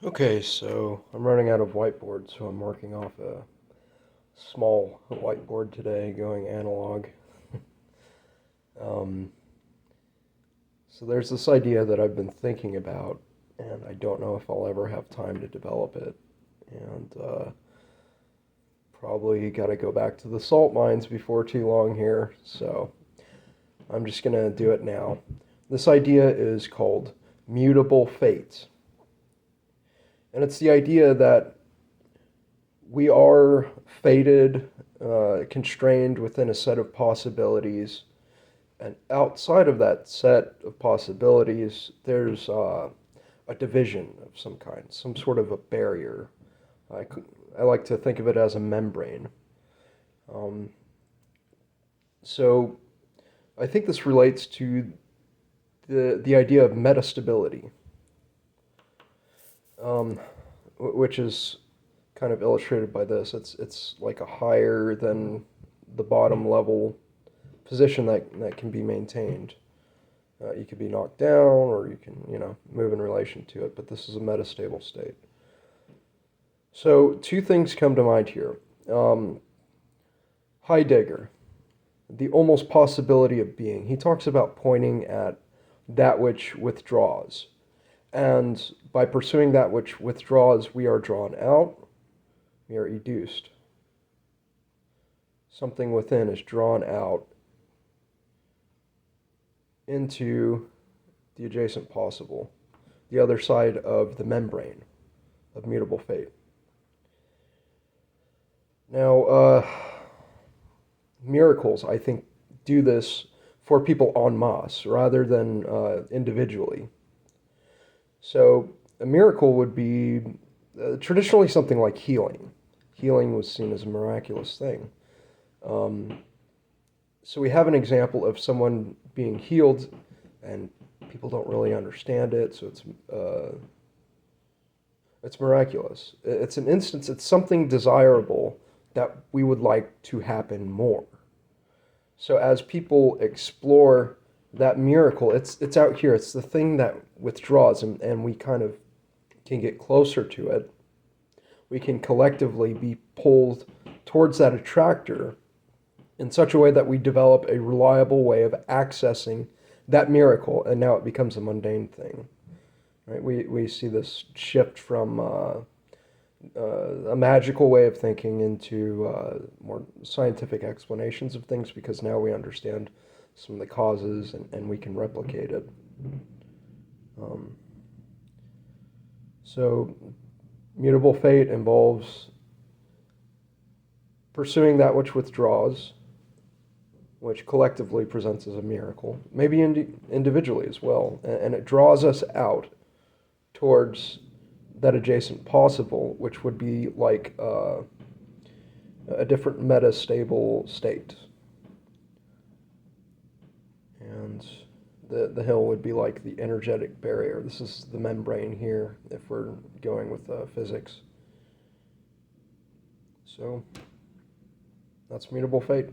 Okay, so I'm running out of whiteboard, so I'm working off a small whiteboard today, going analog. Um, so there's this idea that I've been thinking about, and I don't know if I'll ever have time to develop it. And probably got to go back to the salt mines before too long here, so I'm just going to do it now. This idea is called mutable fate. And it's the idea that we are fated, constrained within a set of possibilities, and outside of that set of possibilities, there's a division of some kind, some sort of a barrier. I, I like to think of it as a membrane. Um, so I think this relates to the idea of metastability, um, which is kind of illustrated by this. It's like a higher than the bottom level position that can be maintained. You could be knocked down, or you can move in relation to it. But this is a metastable state. So two things come to mind here. Um, Heidegger, the almost possibility of being. He talks about pointing at that which withdraws, and by pursuing that which withdraws, we are drawn out. We are educed. Something within is drawn out into the adjacent possible, the other side of the membrane of mutable fate. Now, miracles, I think, do this for people en masse rather than individually. So, a miracle would be traditionally something like healing. Healing was seen as a miraculous thing. Um, so, we have an example of someone being healed, and people don't really understand it, so it's miraculous. It's an instance, it's something desirable that we would like to happen more. So as people explore that miracle, it's out here. It's the thing that withdraws, and we kind of can get closer to it. We can collectively be pulled towards that attractor in such a way that we develop a reliable way of accessing that miracle, and now it becomes a mundane thing. Right? We see this shift from a magical way of thinking into more scientific explanations of things, because now we understand some of the causes, and we can replicate it. Um, so, mutable fate involves pursuing that which withdraws, which collectively presents as a miracle, maybe individually as well, and it draws us out towards that adjacent possible, which would be like a different metastable state. And the hill would be like the energetic barrier. This is the membrane here, if we're going with physics. So that's mutable fate.